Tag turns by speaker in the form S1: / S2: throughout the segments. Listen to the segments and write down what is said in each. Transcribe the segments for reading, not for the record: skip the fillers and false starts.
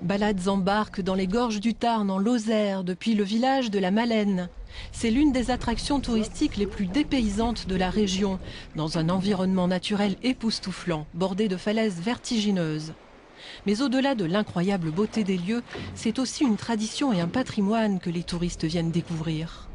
S1: Balades en barque dans les gorges du Tarn en Lozère, depuis le village de la Malaine. C'est l'une des attractions touristiques les plus dépaysantes de la région, dans un environnement naturel époustouflant, bordé de falaises vertigineuses. Mais au-delà de l'incroyable beauté des lieux, c'est aussi une tradition et un patrimoine que les touristes viennent découvrir.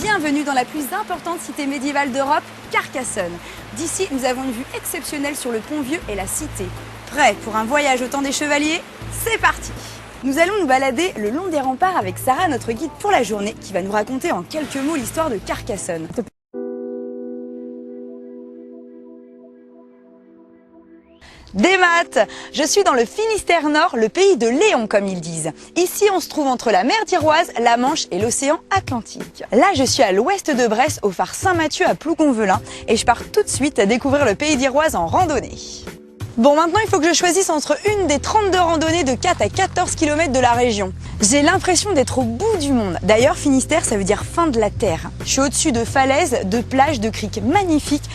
S2: Bienvenue dans la plus importante cité médiévale d'Europe, Carcassonne. D'ici, nous avons une vue exceptionnelle sur le Pont-Vieux et la cité. Prêt pour un voyage au temps des chevaliers? C'est parti! Nous allons nous balader le long des remparts avec Sarah, notre guide pour la journée, qui va nous raconter en quelques mots l'histoire de Carcassonne. Des maths! Je suis dans le Finistère Nord, le pays de Léon comme ils disent. Ici on se trouve entre la mer d'Iroise, la Manche et l'océan Atlantique. Là je suis à l'ouest de Brest, au phare Saint-Mathieu à Plougonvelin et je pars tout de suite à découvrir le pays d'Iroise en randonnée. Bon, maintenant il faut que je choisisse entre une des 32 randonnées de 4 à 14 km de la région. J'ai l'impression d'être au bout du monde. D'ailleurs Finistère ça veut dire fin de la terre. Je suis au-dessus de falaises, de plages, de criques magnifiques.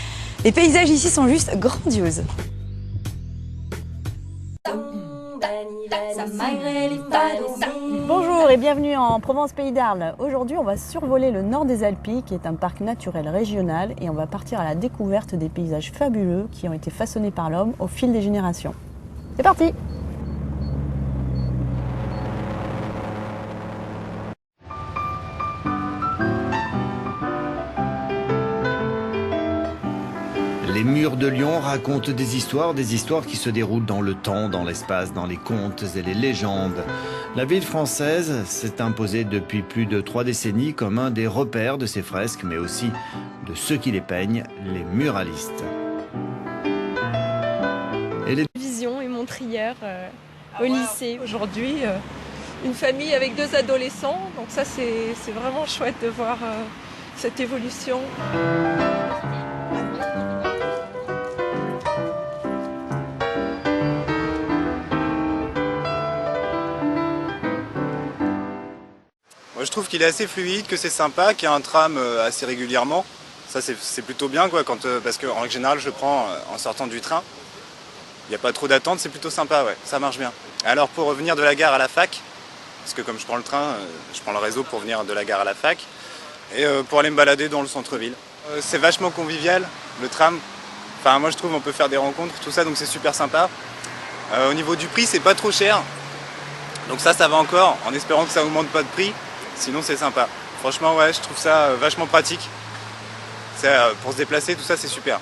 S2: Les paysages ici sont juste grandioses.
S3: Bonjour et bienvenue en Provence-Pays d'Arles. Aujourd'hui, on va survoler le nord des Alpilles, qui est un parc naturel régional, et on va partir à la découverte des paysages fabuleux qui ont été façonnés par l'homme au fil des générations. C'est parti!
S4: Les murs de Lyon racontent des histoires qui se déroulent dans le temps, dans l'espace, dans les contes et les légendes. La ville française s'est imposée depuis plus de 3 décennies comme un des repères de ces fresques, mais aussi de ceux qui les peignent, les muralistes.
S5: Et les Vision et Montrière au lycée. Aujourd'hui, une famille avec 2 adolescents, donc ça c'est vraiment chouette de voir cette évolution.
S6: Moi, je trouve qu'il est assez fluide, que c'est sympa, qu'il y a un tram assez régulièrement. Ça c'est plutôt bien quoi, parce qu'en règle générale je le prends en sortant du train. Il n'y a pas trop d'attente, c'est plutôt sympa, ouais, ça marche bien. Alors pour revenir de la gare à la fac, parce que comme je prends le train, je prends le réseau pour venir de la gare à la fac, et pour aller me balader dans le centre-ville. C'est vachement convivial, le tram. Enfin moi je trouve on peut faire des rencontres, tout ça, donc c'est super sympa. Au niveau du prix c'est pas trop cher, donc ça va encore, en espérant que ça augmente pas de prix. Sinon c'est sympa. Franchement ouais, je trouve ça vachement pratique. Pour se déplacer, tout ça c'est super.